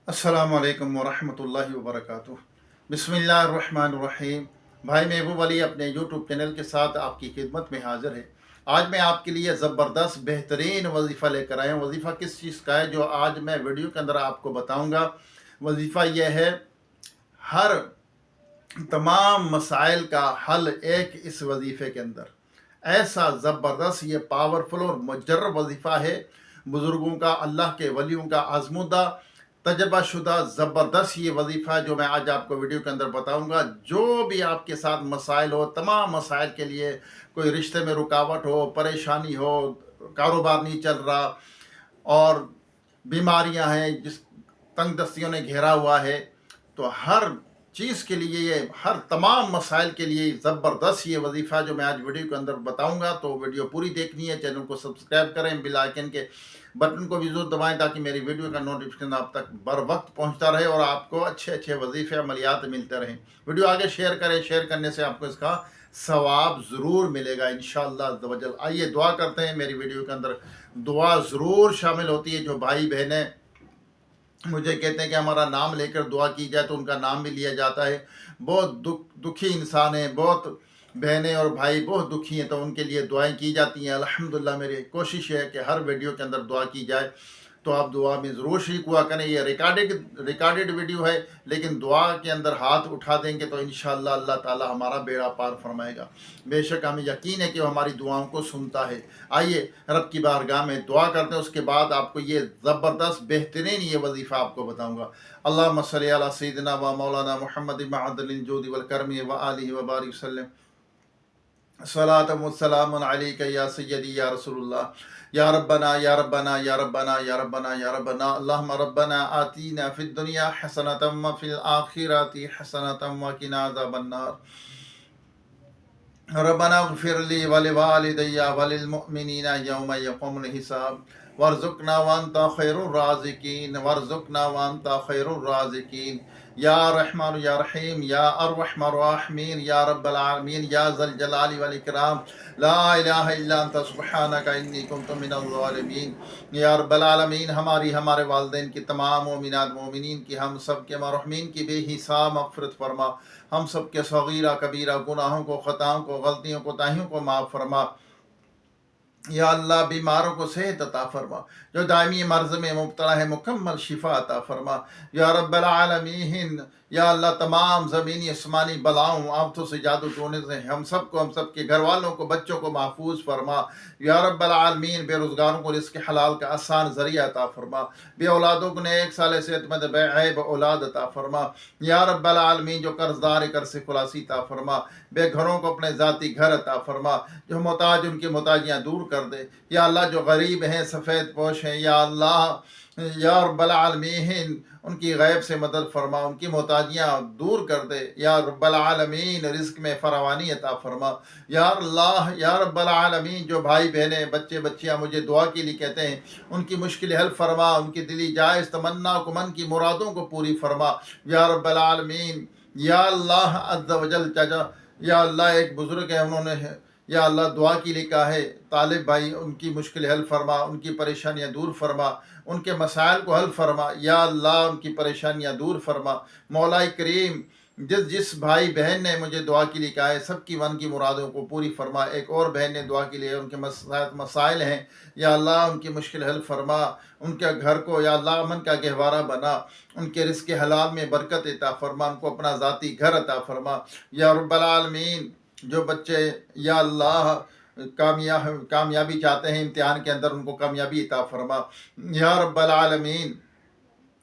अस्सलामु अलैकुम वरहमतुल्लाहि वबरकातुह। बिस्मिल्लाहिर्रहमानिर्रहीम। भाई महबूब अली अपने यूट्यूब चैनल के साथ आपकी खिदमत में हाज़िर है। आज मैं आपके लिए ज़बरदस्त बेहतरीन वजीफ़ा लेकर आया हूँ। वजीफ़ा किस चीज़ का है जो आज मैं वीडियो के अंदर आपको बताऊँगा। वजीफ़ा यह है, हर तमाम मसाइल का हल एक इस वजीफ़े के अंदर। ऐसा ज़बरदस्त ये पावरफुल और मुजर्रब वजीफ़ा है। बुज़ुर्गों का, अल्लाह के वलियों का आज़मूदा तजर्बा शुदा ज़बरदस्त ये वजीफ़ा जो मैं आज आपको वीडियो के अंदर बताऊंगा। जो भी आपके साथ मसाइल हो, तमाम मसाइल के लिए, कोई रिश्ते में रुकावट हो, परेशानी हो, कारोबार नहीं चल रहा और बीमारियां हैं, जिस तंग दस्तियों ने घेरा हुआ है, तो हर चीज़ के लिए, ये हर तमाम मसाइल के लिए ज़बरदस्त ये वजीफ़ा जो मैं आज वीडियो के अंदर बताऊंगा। तो वीडियो पूरी देखनी है, चैनल को सब्सक्राइब करें, बेल आइकन के बटन को भी ज़रूर दबाएं ताकि मेरी वीडियो का नोटिफिकेशन आप तक बर वक्त पहुंचता रहे और आपको अच्छे अच्छे वजीफ़े अमलियात मिलते रहें। वीडियो आगे शेयर करें, शेयर करने से आपको इसका सवाब ज़रूर मिलेगा इंशाअल्लाह अज़्ज़ व जल। आइए दुआ करते हैं। मेरी वीडियो के अंदर दुआ ज़रूर शामिल होती है। जो भाई बहनें मुझे कहते हैं कि हमारा नाम लेकर दुआ की जाए, तो उनका नाम भी लिया जाता है। बहुत दुखी इंसान है, बहुत बहनें और भाई बहुत दुखी हैं, तो उनके लिए दुआएं की जाती हैं। अल्हम्दुलिल्लाह मेरी कोशिश है कि हर वीडियो के अंदर दुआ की जाए, तो आप दुआ में ज़रूर शरीक हुआ करें। ये रिकॉर्डेड वीडियो है, लेकिन दुआ के अंदर हाथ उठा देंगे तो इंशाअल्लाह अल्लाह ताला हमारा बेड़ा पार फरमाएगा। बेशक हमें यकीन है कि वो हमारी दुआओं को सुनता है। आइए रब की बारगाह में दुआ करते हैं, उसके बाद आपको ये ज़बरदस्त बेहतरीन ये वजीफ़ा आपको बताऊँगा। अल्लाहुम्मा सल्लि अला सय्यिदिना व मौलाना मुहम्मद मअदनिल जूदि वल करमी व आलिहि व बारिक वसल्लम। सलातम व सलामुन अलैका या सय्यदी या रसूलुल्लाह। या रब्बना या रब्बना या रब्बना या रब्बना या रब्बना। अल्लाहुम्मा रब्बना आतीना फिद दुनिया हसनतम व फिल आखिरति हसनतम व किना अज़ाबन नार। रब्बना इग़फ़िर ली व लिवालिदैया व लिलमुमिनीना यौम यक़ूमुल हिसाब वर्ज़ुक़ना व अंता खैरुर राज़िक़ीन वर्ज़ुक़ना व अंता खैरुर राज़िक़ीन। या रहमान या रहीम या अर्रहमान राहिमीन या रब्बल आलमीन या ज़ल जलाली वल इकराम। ला इलाहा इल्ला अंता सुब्हानका इन्नी कुन्तु मिनज़ ज़ालिमीन। या रब्बल आलमीन हमारी, हमारे वालिदैन की, तमाम मोमिनात मोमिनीन की, हम सब के मरहूमीन की बेहिसाब मग़फ़िरत फरमा। हम सब के सगीरा कबीरा गुनाहों को, ख़ताओं को, गलतियों को, ताहियों को माफ़ फरमा। या अल्लाह बीमारों को सेहत अता फरमा, जो दायमी मर्ज़ में मुब्तला है मुकम्मल शिफा अता फरमा। या रब्बल आलमीन, या अल्लाह तमाम ज़मीनी आसमानी बलाओं, आफ़तों से, जादू टोने से हम सबको, हम सब के घर वालों को, बच्चों को महफूज फरमा। या रब्बल आलमीन बेरोज़गारों को रिज़्क़ हलाल का आसान ज़रिया अता फरमा। बे औलादों को नेक साले सेहतमंद बेऐब औलाद अता फरमा। या रब्बल आलमीन जो कर्ज़दार है कर्ज़ से खुलासी अता फरमा। बेघरों को अपने ज़ाती घर अता फरमा। जो मोहताज उनकी मोहताजियाँ दूर कर दे। या अल्लाह जो गरीब हैं, सफ़ेद पोश हैं, या अल्लाह या रब्बल आलमीन उनकी गैब से मदद फरमा, उनकी मोहताजियाँ दूर कर दे। या रब्बल आलमीन रिज़्क़ में फरावानी अता फरमा। या अल्लाह या रब्बल आलमीन जो भाई बहनें, बच्चे बच्चियाँ मुझे दुआ के लिए कहते हैं, उनकी मुश्किल हल फरमा, उनकी दिली जायज़ तमन्ना को, मन की मुरादों को पूरी फरमा। या रब्बल आलमीन या अल्लाह अज़्ज़ व जल चाचा। या अल्लाह एक बुज़ुर्ग है, उन्होंने या अल्लाह दुआ के लिए कहा है, तालिब भाई, उनकी मुश्किल हल फरमा, उनकी परेशानियाँ दूर फरमा, उनके मसाइल को हल फरमा। या अल्लाह उनकी परेशानियाँ दूर फरमा। मौला करीम जिस जिस भाई बहन ने मुझे दुआ के लिए कहा है, सबकी मन की मुरादों को पूरी फरमा। एक और बहन ने दुआ के लिए, उनके मसाइल हैं, या अल्लाह उनकी मुश्किल हल फरमा। उनके घर को या अल्लाह अमन का गहवारा बना, उनके रिज़्क़ हलाल में बरकत अता फरमा, उनको अपना ज़ाती घर अता फरमा। या रब्बल आलमीन जो बच्चे या अल्लाह कामयाबी चाहते हैं इम्तिहान के अंदर, उनको कामयाबी अता फरमा। या रब्बल आलमीन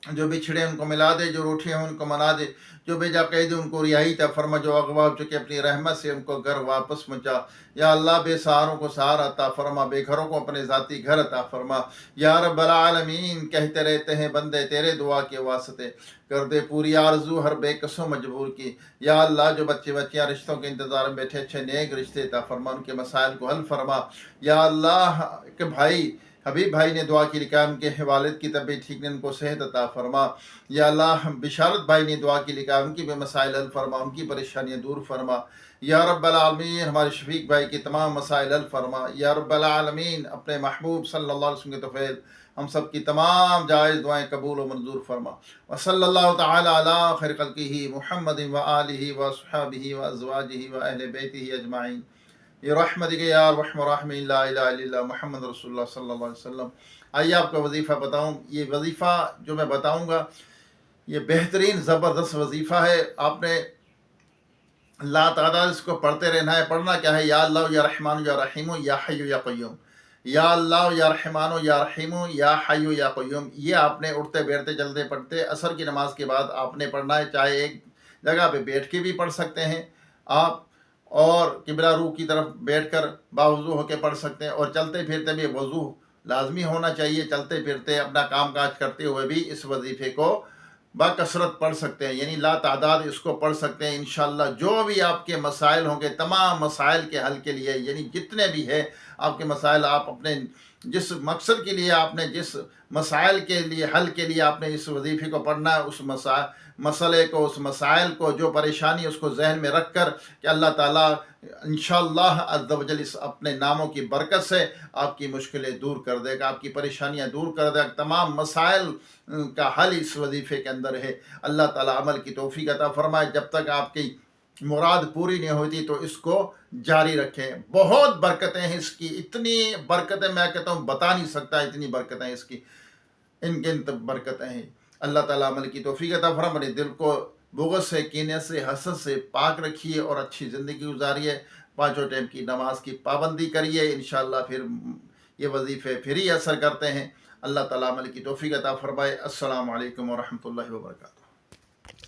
जो बिछड़े उनको मिला दे, जो रूठे हैं उनको मना दे, जो बेजा कैद उनको रिहाई अता फरमा, जो अगवा हो चुके अपनी रहमत से उनको घर वापस पहुँचा। या अल्लाह बेसहारों को सहारा अता फरमा, बेघरों को अपने ज़ाती घर अता फरमा। या रब्बल आलमीन कहते रहते हैं बंदे तेरे दुआ के वास्ते, कर दे पूरी आरज़ू हर बेकसों मजबूर की। या अल्लाह जो बच्चे बच्चियाँ रिश्तों के इंतज़ार में बैठे, अच्छे नेक रिश्ते अता फरमा, उनके मसाइल को हल फरमा। या अल्लाह के भाई हबीब भाई ने दुआ के लिए कहा, उनके वालिद की तबीयत ठीक नहीं, उनको सेहत अता फरमा। या अल्लाह बिशारत भाई ने दुआ के लिए कहा, उनकी भी मसाइल हल फरमा, उनकी परेशानियाँ दूर फरमा। या रब्बल आलमीन हमारे शफीक भाई की तमाम मसाइल हल फरमा। या रब्बल आलमीन अपने महबूब सल्लल्लाहु अलैहि वसल्लम के तौफील ہم سب کی تمام جائز دعائیں قبول و منظور فرما. وصلی اللہ تعالی علی خیر خلقہ محمد و آلہ و صحابہ و ازواجہ و اہل بیتہ اجمعین برحمتک یا ارحم الراحمین. لا الہ الا اللہ محمد رسول اللہ صلی اللہ علیہ وسلم. آئیے آپ کا وظیفہ بتاؤں. یہ وظیفہ جو میں بتاؤں گا یہ بہترین زبردست وظیفہ ہے. آپ نے لا تعداد اس کو پڑھتے رہنا ہے. پڑھنا کیا ہے؟ یا اللہ یا رحمان یا رحیم یا حی یا قیوم. یا اللہ یا رحمان یا رحیم یا حی یا قیوم. یہ آپ نے اٹھتے بیٹھتے چلتے پڑھتے عصر کی نماز کے بعد آپ نے پڑھنا ہے. چاہے ایک جگہ پہ بیٹھ کے بھی پڑھ سکتے ہیں آپ، اور قبلہ رو کی طرف بیٹھ کر باوضو ہو کے پڑھ سکتے ہیں، اور چلتے پھرتے بھی وضو لازمی ہونا چاہیے. چلتے پھرتے اپنا کام کاج کرتے ہوئے بھی اس وظیفے کو بکثرت پڑھ سکتے ہیں، یعنی لا تعداد اس کو پڑھ سکتے ہیں. انشاءاللہ جو بھی آپ کے مسائل ہوں گے تمام مسائل کے حل کے لیے، یعنی جتنے بھی ہے آپ کے مسائل، آپ اپنے جس مقصد کے لیے آپ نے جس مسائل کے لیے حل کے لیے آپ نے اس وظیفے کو پڑھنا ہے، اس مسئلے کو، اس مسائل کو، جو پریشانی اس کو ذہن میں رکھ کر کہ اللہ تعالیٰ انشاءاللہ عز و جل اس اپنے ناموں کی برکت سے آپ کی مشکلیں دور کر دے گا، آپ کی پریشانیاں دور کر دے گا. تمام مسائل کا حل اس وظیفے کے اندر ہے. اللہ تعالیٰ عمل کی توفیق عطا فرمائے. جب تک آپ کی مراد پوری نہیں ہوتی تو اس کو جاری رکھیں. بہت برکتیں ہیں اس کی، اتنی برکتیں میں کہتا ہوں بتا نہیں سکتا، اتنی برکتیں اس کی، ان گنت برکتیں ہیں. اللہ تعالیٰ عمل کی توفیق عطا فرمائے. اپنے دل کو بغض سے، کینے سے، حسد سے پاک رکھیے اور اچھی زندگی گزاریے. 5 ٹائم کی نماز کی پابندی کریے. انشاءاللہ پھر یہ وظیفے پھر ہی اثر کرتے ہیں. اللہ تعالیٰ عمل کی توفیق عطا فرمائے. السلام علیکم ورحمۃ اللہ وبرکاتہ.